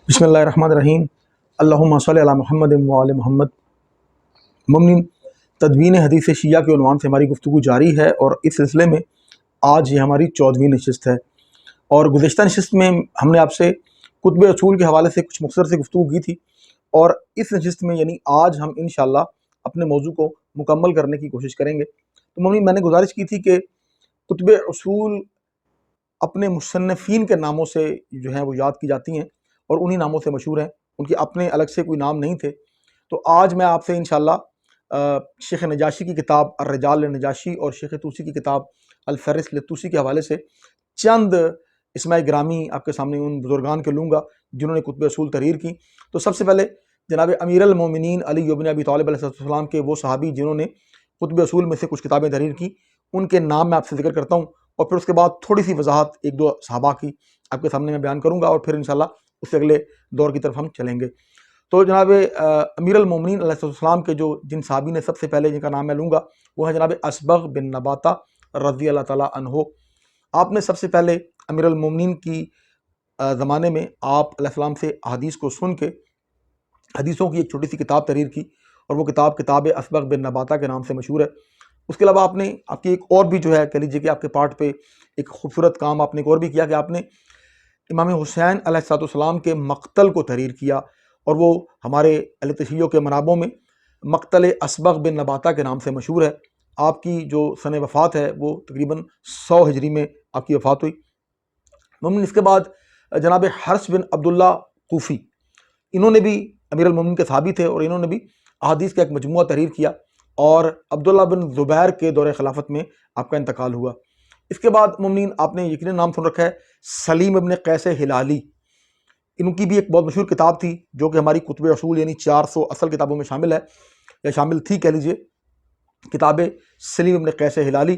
بسم اللہ الرحمن الرحیم۔ اللہم صلی علی محمد و آل محمد۔ ممنین، تدوین حدیث شیعہ کے عنوان سے ہماری گفتگو جاری ہے اور اس سلسلے میں آج یہ ہماری 14ویں نشست ہے۔ اور گزشتہ نشست میں ہم نے آپ سے کتب اصول کے حوالے سے کچھ مختصر سے گفتگو کی تھی، اور اس نشست میں یعنی آج ہم انشاءاللہ اپنے موضوع کو مکمل کرنے کی کوشش کریں گے۔ تو ممنین، میں نے گزارش کی تھی کہ کتب اصول اپنے مصنفین کے ناموں سے جو ہیں وہ یاد کی جاتی ہیں اور انہی ناموں سے مشہور ہیں، ان کے اپنے الگ سے کوئی نام نہیں تھے۔ تو آج میں آپ سے انشاءاللہ شیخ نجاشی کی کتاب الرجال للنجاشی اور شیخ طوسی کی کتاب الفہرست للطوسی کے حوالے سے چند اسماء گرامی آپ کے سامنے ان بزرگان کے لوں گا جنہوں نے کتب اصول تحریر کی۔ تو سب سے پہلے جناب امیر المومنین علی بن ابی طالب علیہ السلام کے وہ صحابی جنہوں نے کتب اصول میں سے کچھ کتابیں تحریر کی، ان کے نام میں آپ سے ذکر کرتا ہوں، اور پھر اس کے بعد تھوڑی سی وضاحت ایک دو صحابہ کی آپ کے سامنے میں بیان کروں گا، اور پھر انشاءاللہ اس سے اگلے دور کی طرف ہم چلیں گے۔ تو جناب امیر المومنین علیہ السلام کے جن صحابی نے سب سے پہلے جن کا نام میں لوں گا وہ ہے جناب اصبغ بن نباتہ رضی اللہ تعالیٰ عنہ۔ آپ نے سب سے پہلے امیر المومنین کی زمانے میں آپ علیہ السلام سے حدیث کو سن کے حدیثوں کی ایک چھوٹی سی کتاب تحریر کی، اور وہ کتاب اصبغ بن نباتہ کے نام سے مشہور ہے۔ اس کے علاوہ آپ کی ایک اور بھی جو ہے کہہ لیجیے کہ آپ کے پارٹ پہ ایک خوبصورت کام آپ نے ایک اور بھی کیا کہ آپ نے امام حسین علیہ السلام کے مقتل کو تحریر کیا، اور وہ ہمارے اہل تشیع کے منابوں میں مقتل اصبغ بن نباتہ کے نام سے مشہور ہے۔ آپ کی جو سن وفات ہے وہ تقریباً 100 ہجری میں آپ کی وفات ہوئی۔ ممکن اس کے بعد جناب حرش بن عبداللہ کوفی، انہوں نے بھی امیر المومنین کے صحابی تھے، اور انہوں نے بھی احادیث کا ایک مجموعہ تحریر کیا، اور عبداللہ بن زبیر کے دور خلافت میں آپ کا انتقال ہوا۔ اس کے بعد مومنین آپ نے یقیناً نام سن رکھا ہے سلیم ابن قیس ہلالی، ان کی بھی ایک بہت مشہور کتاب تھی جو کہ ہماری کتب اصول یعنی 400 اصل کتابوں میں شامل ہے یا شامل تھی کہہ لیجئے، کتاب سلیم ابن قیس ہلالی۔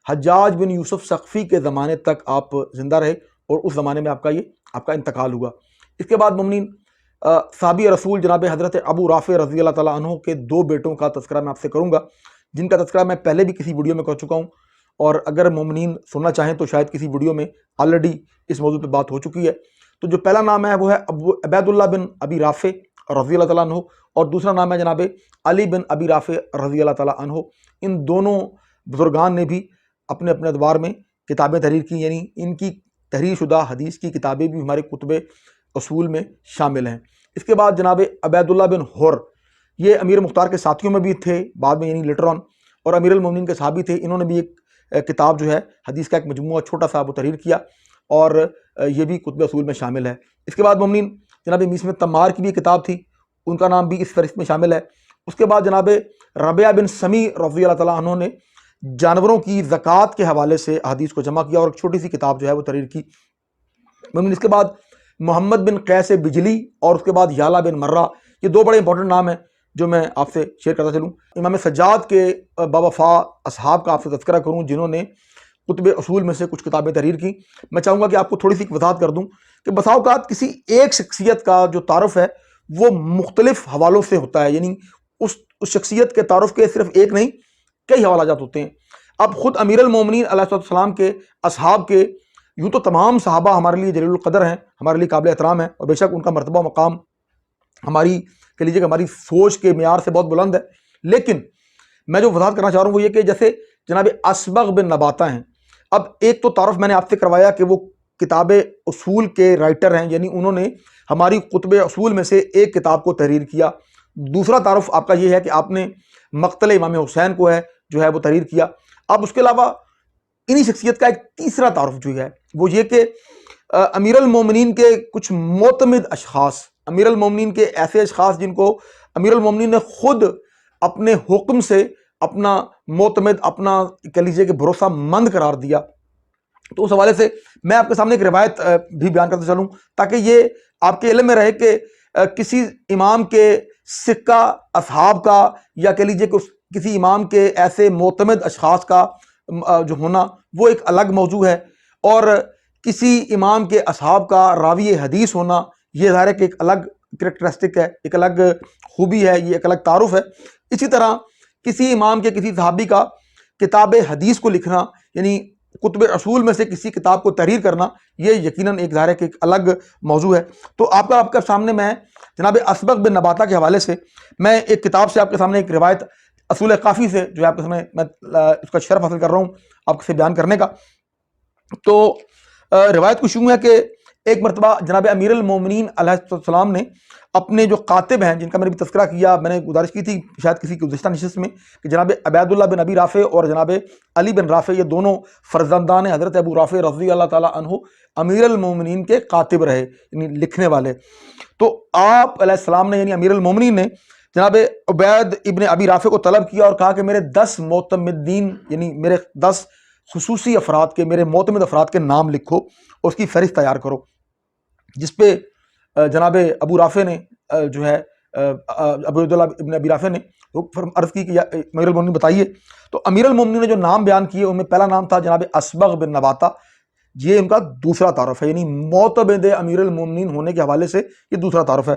حجاج بن یوسف ثقفی کے زمانے تک آپ زندہ رہے، اور اس زمانے میں آپ کا انتقال ہوا۔ اس کے بعد مومنین صحابی رسول جناب حضرت ابو رافع رضی اللہ تعالیٰ عنہ کے 2 بیٹوں کا تذکرہ میں آپ سے کروں گا، جن کا تذکرہ میں پہلے بھی کسی ویڈیو میں کر چکا ہوں، اور اگر مومنین سننا چاہیں تو شاید کسی ویڈیو میں آلریڈی اس موضوع پہ بات ہو چکی ہے۔ تو جو پہلا نام ہے وہ ہے عبید اللہ بن ابی رافع رضی اللہ تعالیٰ عنہ، اور دوسرا نام ہے جناب علی بن ابی رافع رضی اللہ تعالیٰ عنہ۔ ان دونوں بزرگان نے بھی اپنے اپنے ادوار میں کتابیں تحریر کی، یعنی ان کی تحریر شدہ حدیث کی کتابیں بھی ہمارے کتب اصول میں شامل ہیں۔ اس کے بعد جناب عبید اللہ بن حر، یہ امیر مختار کے ساتھیوں میں بھی تھے بعد میں، یعنی لیٹر آن، اور امیر المومنین کے صحابی تھے۔ انہوں نے بھی ایک کتاب جو ہے حدیث کا ایک مجموعہ چھوٹا سا وہ تحریر کیا، اور یہ بھی کتب اصول میں شامل ہے۔ اس کے بعد مومنین جناب میثم تمار کی بھی ایک کتاب تھی، ان کا نام بھی اس فہرست میں شامل ہے۔ اس کے بعد جناب ربیعہ بن سمی رضی اللہ تعالیٰ عنہ نے جانوروں کی زکوٰۃ کے حوالے سے حدیث کو جمع کیا، اور ایک چھوٹی سی کتاب جو ہے وہ تحریر کی۔ مومنین اس کے بعد محمد بن قیس بجلی، اور اس کے بعد یعلا بن مرہ، یہ 2 بڑے امپورٹنٹ نام ہیں جو میں آپ سے شیئر کرتا چلوں۔ امام سجاد کے باوفا اصحاب کا آپ سے تذکرہ کروں جنہوں نے کتب اصول میں سے کچھ کتابیں تحریر کی۔ میں چاہوں گا کہ آپ کو تھوڑی سی وضاحت کر دوں کہ بسا اوقات کسی ایک شخصیت کا جو تعارف ہے وہ مختلف حوالوں سے ہوتا ہے، یعنی اس شخصیت کے تعارف کے صرف ایک نہیں کئی حوالہ جات ہوتے ہیں۔ اب خود امیر المومنین علیہ السلام کے اصحاب کے یوں تو تمام صحابہ ہمارے لیے جلیل القدر ہیں، ہمارے لیے قابل احترام ہیں، اور بے شک ان کا مرتبہ مقام ہماری کہہ لیجیے کہ ہماری سوچ کے معیار سے بہت بلند ہے، لیکن میں جو وضاحت کرنا چاہ رہا ہوں وہ یہ کہ جیسے جناب اصبغ بن نباتہ ہیں، اب ایک تو تعارف میں نے آپ سے کروایا کہ وہ کتاب اصول کے رائٹر ہیں، یعنی انہوں نے ہماری کتب اصول میں سے ایک کتاب کو تحریر کیا۔ دوسرا تعارف آپ کا یہ ہے کہ آپ نے مقتل امام حسین کو جو ہے وہ تحریر کیا۔ اب اس کے علاوہ انہی شخصیت کا ایک تیسرا تعارف جو ہے وہ یہ کہ امیر المومنین کے کچھ معتمد اشخاص، امیر المومنین کے ایسے اشخاص جن کو امیر المومنین نے خود اپنے حکم سے اپنا معتمد، اپنا کہہ لیجیے کہ بھروسہ مند قرار دیا۔ تو اس حوالے سے میں آپ کے سامنے ایک روایت بھی بیان کرتے چلوں تاکہ یہ آپ کے علم میں رہے کہ کسی امام کے سکہ اصحاب کا یا کہہ لیجیے کہ کسی امام کے ایسے معتمد اشخاص کا جو ہونا وہ ایک الگ موضوع ہے، اور کسی امام کے اصحاب کا راوی حدیث ہونا یہ ظاہر ہے کہ ایک الگ کریکٹرسٹک ہے، ایک الگ خوبی ہے، یہ ایک الگ تعارف ہے۔ اسی طرح کسی امام کے کسی صحابی کا کتاب حدیث کو لکھنا، یعنی کتب اصول میں سے کسی کتاب کو تحریر کرنا یہ یقیناً ایک ظاہر ہے کہ ایک الگ موضوع ہے۔ تو آپ کا سامنے میں جناب اسبغ بن نباتہ کے حوالے سے میں ایک کتاب سے آپ کے سامنے ایک روایت اصول کافی سے جو ہے آپ کے سامنے میں اس کا شرف حاصل کر رہا ہوں آپ سے بیان کرنے کا۔ تو روایت کو شروع ہے کہ ایک مرتبہ جناب امیر المومنین علیہ السلام نے اپنے جو کاتب ہیں، جن کا میں نے بھی تذکرہ کیا، میں نے گزارش کی تھی شاید کسی کی گزشتہ نشست میں، کہ جناب عبید اللہ بن ابی رافع اور جناب علی بن رافع، یہ دونوں فرزندان حضرت ابو رافع رضی اللہ تعالیٰ عنہ امیر المومنین کے کاتب رہے، یعنی لکھنے والے۔ تو آپ علیہ السلام نے، یعنی امیر المومنین نے جناب عبید ابن ابی رافع کو طلب کیا اور کہا کہ میرے 10 معتمدین، یعنی میرے 10 خصوصی افراد کے، میرے معتمد افراد کے نام لکھو اور اس کی فہرست تیار کرو۔ جس پہ جناب ابو رافع نے جو ہے ابو عبداللہ ابن ابی رافع نے عرض کی کہ امیر المومنین بتائیے۔ تو امیر المومنین نے جو نام بیان کیے ان میں پہلا نام تھا جناب اسبغ بن نباتہ، یہ ان کا دوسرا تعارف ہے، یعنی معتمد امیر المومنین ہونے کے حوالے سے یہ دوسرا تعارف ہے۔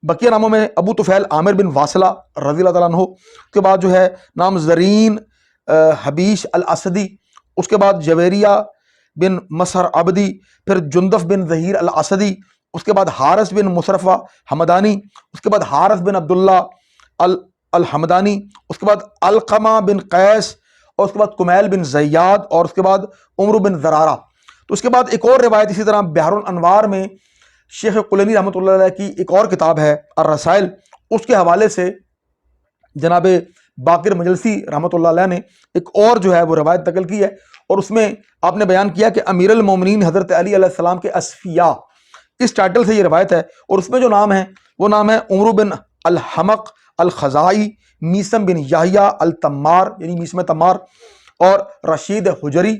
بقیہ ناموں میں ابو طفیل عامر بن واصلہ رضی اللہ تعالیٰ عنہ، اس کے بعد جو ہے نام زرین حبیش الاسدی، اس کے بعد جویریہ بن مسہر عبدی، پھر جندف بن ظہیر الاسدی، اس کے بعد حارث بن مصرفہ حمدانی، اس کے بعد حارث بن عبداللہ الحمدانی، اس کے بعد علقمہ بن قیس، اور اس کے بعد کمیل بن زیاد، اور اس کے بعد عمر بن زرارہ۔ تو اس کے بعد ایک اور روایت اسی طرح بحر الانوار میں شیخ قلینی رحمۃ اللہ علیہ کی ایک اور کتاب ہے الرسائل، اس کے حوالے سے جناب باقر مجلسی رحمۃ اللہ علیہ نے ایک اور جو ہے وہ روایت نقل کی ہے، اور اس میں آپ نے بیان کیا کہ امیر المومنین حضرت علی علیہ السلام کے اصفیاء، اس ٹائٹل سے یہ روایت ہے، اور اس میں جو نام ہے وہ نام ہے عمر بن الحمق الخزائی، میسم بن یحییٰ التمار، یعنی میسم تمار، اور رشید حجری،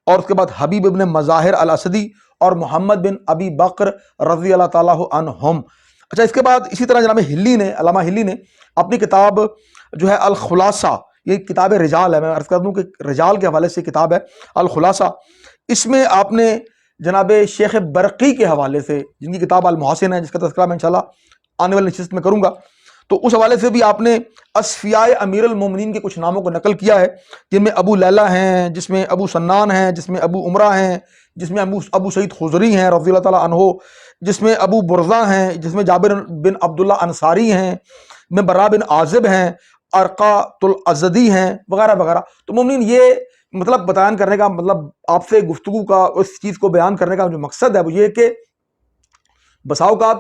اور اس کے بعد حبیب ابن مظاہر الاسدی، اور محمد بن ابی بکر رضی اللہ تعالیٰ عنہم۔ اچھا، اس کے بعد اسی طرح جناب ہلی نے، علامہ ہلی نے اپنی کتاب جو ہے الخلاصہ، یہ کتاب رجال ہے، میں عرض کر دوں کہ رجال کے حوالے سے کتاب ہے الخلاصہ، اس میں آپ نے جناب شیخ برقی کے حوالے سے، جن کی کتاب المحسن ہے، جس کا تذکرہ میں انشاءاللہ آنے والی نشست میں کروں گا، تو اس حوالے سے بھی آپ نے اصفیاء امیر المومنین کے کچھ ناموں کو نقل کیا ہے، جن میں ابو لیلہ ہیں، جس میں ابو سنان ہیں، جس میں ابو عمرہ ہیں، جس میں ابو سعید خضری ہیں رضی اللہ تعالیٰ عنہ، جس میں ابو برزہ ہیں، جس میں جابر بن عبداللہ انصاری ہیں، میں برا بن عازب ہیں، ارقاۃ الازدی ہیں، وغیرہ وغیرہ۔ تو مومنین، یہ مطلب بیان کرنے کا، مطلب آپ سے گفتگو کا، اس چیز کو بیان کرنے کا جو مقصد ہے وہ یہ کہ بسا اوقات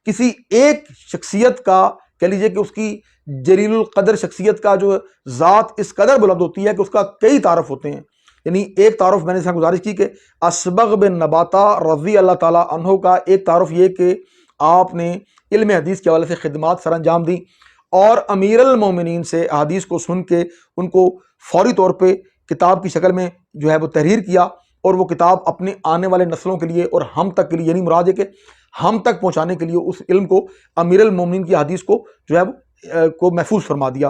کسی ایک شخصیت کا، کہہ لیجئے کہ اس کی جلیل القدر شخصیت کا جو ذات اس قدر بلند ہوتی ہے کہ اس کا کئی تعارف ہوتے ہیں۔ یعنی ایک تعارف میں نے اس میں گزارش کی کہ اسبغ بن نباتہ رضی اللہ تعالیٰ عنہ کا ایک تعارف یہ کہ آپ نے علم حدیث کے حوالے سے خدمات سر انجام دیں، اور امیر المومنین سے احادیث کو سن کے ان کو فوری طور پہ کتاب کی شکل میں جو ہے وہ تحریر کیا، اور وہ کتاب اپنے آنے والے نسلوں کے لیے اور ہم تک کے لیے، یعنی مراد ہے کہ ہم تک پہنچانے کے لیے اس علم کو، امیر المومنین کی حدیث کو جو ہے کو محفوظ فرما دیا۔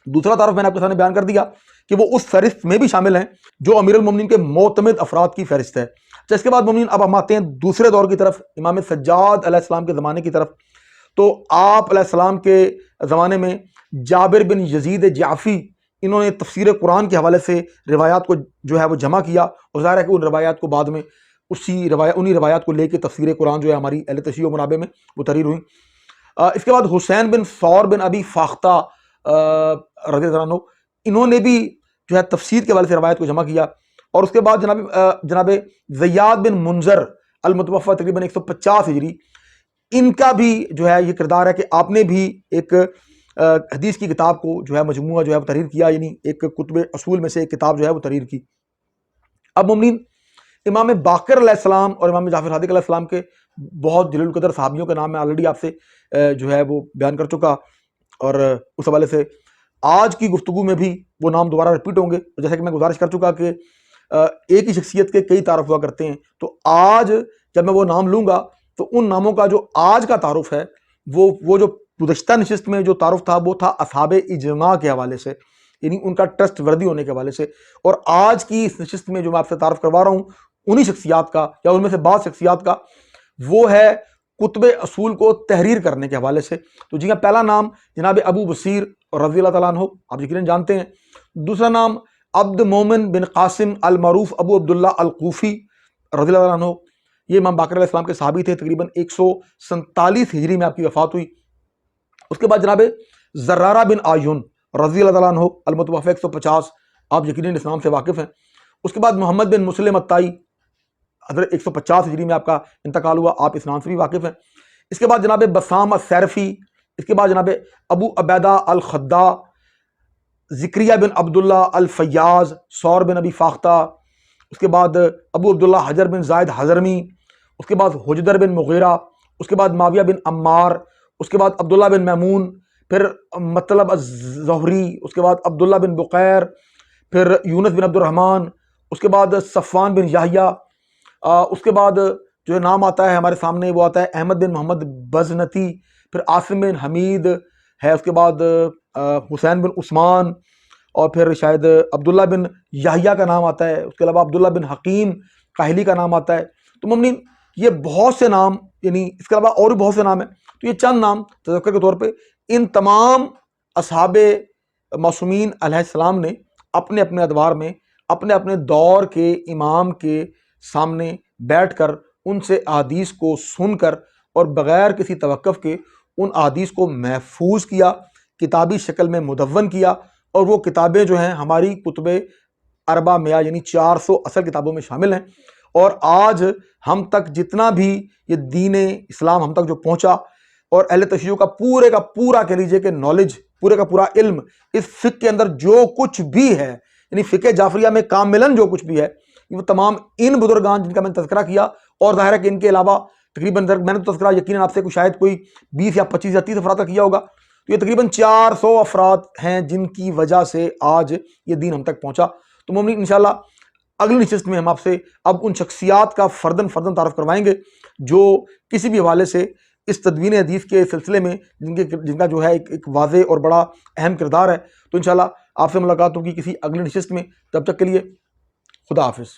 دوسرا تعارف میں نے آپ کے سامنے بیان کر دیا کہ وہ اس فہرست میں بھی شامل ہیں جو امیر المومنین کے معتمد افراد کی فہرست ہے۔ اس کے بعد مومنین، اب ہم آتے ہیں دوسرے دور کی طرف، امام سجاد علیہ السلام کے زمانے کی طرف۔ تو آپ علیہ السلام کے زمانے میں جابر بن یزید جعفی، انہوں نے تفسیر قرآن کے حوالے سے روایات کو جو ہے وہ جمع کیا، اور ظاہر ہے کہ ان روایات کو بعد میں انہی روایات کو لے کے تفسیر قرآن جو ہے ہماری اہل تشیع و منابع میں وہ تحریر ہوئی۔ اس کے بعد حسین بن ثور بن ابی فاختہ رضی اللہ عنہ، انہوں نے بھی جو ہے تفسیر کے حوالے سے روایت کو جمع کیا، اور اس کے بعد جناب زیاد بن منذر المتوفی تقریباً 150 ہجری، ان کا بھی جو ہے یہ کردار ہے کہ آپ نے بھی ایک حدیث کی کتاب کو جو ہے مجموعہ جو ہے وہ تحریر کیا، یعنی ایک کتب اصول میں سے ایک کتاب جو ہے وہ تحریر کی۔ اب مومنین، امام باقر علیہ السلام اور امام جعفر صادق علیہ السلام کے بہت جلیل القدر صحابیوں کے نام میں آلریڈی آپ سے جو ہے وہ بیان کر چکا، اور اس حوالے سے آج کی گفتگو میں بھی وہ نام دوبارہ رپیٹ ہوں گے، جیسا کہ میں گزارش کر چکا کہ ایک ہی شخصیت کے کئی تعارف ہوا کرتے ہیں۔ تو آج جب میں وہ نام لوں گا تو ان ناموں کا جو آج کا تعارف ہے وہ جو گزشتہ نشست میں جو تعارف تھا وہ تھا اصحاب اجماع کے حوالے سے، یعنی ان کا ٹرسٹ وردی ہونے کے حوالے سے، اور آج کی اس نشست میں جو میں آپ سے تعارف کروا رہا ہوں انہی شخصیات کا، یا ان میں سے بعض شخصیات کا، وہ ہے کتب اصول کو تحریر کرنے کے حوالے سے۔ تو جی کا پہلا نام جناب ابو بصیر رضی اللہ تعالیٰ عنہ، آپ یقیناً جانتے ہیں۔ دوسرا نام عبد مومن بن قاسم المعروف ابو عبداللہ الکوفی رضی اللہ عنہ، یہ امام باقر علیہ السلام کے صحابی تھے، تقریباً 147 ہجری میں آپ کی وفات ہوئی۔ اس کے بعد جناب زرارہ بن آیون رضی اللہ عنہ المتوفی 150، آپ یقیناً اس نام سے واقف ہیں۔ اس کے بعد محمد بن مسلم الطائی حضرت 150 ہجری میں آپ کا انتقال ہوا، آپ اس نام سے بھی واقف ہیں۔ اس کے بعد جناب بسام السیرفی، اس کے بعد جناب ابو عبیدہ الخدا، ذکریہ بن عبداللہ الفیاض، ثور بن ابی فاختہ، اس کے بعد ابو عبداللہ حجر بن زائد حضرمی، اس کے بعد حجدر بن مغیرہ، اس کے بعد معاویہ بن عمار، اس کے بعد عبداللہ بن میمون، پھر مطلب الزہری، اس کے بعد عبداللہ بن بقیر، پھر یونس بن عبد الرحمن، اس کے بعد صفوان بن یحییٰ، اس کے بعد جو نام آتا ہے ہمارے سامنے وہ آتا ہے احمد بن محمد بزنتی، پھر عاصم بن حمید ہے، اس کے بعد حسین بن عثمان، اور پھر شاید عبداللہ بن یحییٰ کا نام آتا ہے، اس کے علاوہ عبداللہ بن حکیم کاہلی کا نام آتا ہے۔ تو مومنین یہ بہت سے نام، یعنی اس کے علاوہ اور بھی بہت سے نام ہیں، تو یہ چند نام تذکر کے طور پہ ان تمام اصحاب معصومین علیہ السلام نے اپنے اپنے ادوار میں اپنے اپنے دور کے امام کے سامنے بیٹھ کر ان سے احادیث کو سن کر اور بغیر کسی توقف کے ان احادیث کو محفوظ کیا، کتابی شکل میں مدون کیا، اور وہ کتابیں جو ہیں ہماری کتب اربع میہ یعنی 400 اصل کتابوں میں شامل ہیں۔ اور آج ہم تک جتنا بھی یہ دین اسلام ہم تک جو پہنچا، اور اہل تشیع کا پورا کہہ لیجئے کہ نالج، پورے کا پورا علم اس فقہ کے اندر جو کچھ بھی ہے، یعنی فقہ جعفریہ میں کاملاً جو کچھ بھی ہے، وہ تمام ان بزرگان جن کا میں نے تذکرہ کیا، اور ظاہر ہے کہ ان کے علاوہ تقریباً میں نے تذکرہ یقیناً آپ سے شاید کوئی 20 یا 25 یا 30 افراد کا کیا ہوگا، تو یہ تقریباً 400 افراد ہیں جن کی وجہ سے آج یہ دین ہم تک پہنچا۔ تو مومنین انشاءاللہ اگلی نشست میں ہم آپ سے اب ان شخصیات کا فرداً تعارف کروائیں گے جو کسی بھی حوالے سے اس تدوین حدیث کے سلسلے میں جن کا جو ہے ایک واضح اور بڑا اہم کردار ہے۔ تو انشاءاللہ آپ سے ملاقات ہوگی کسی اگلی نشست میں، تب تک کے لیے خدا حافظ۔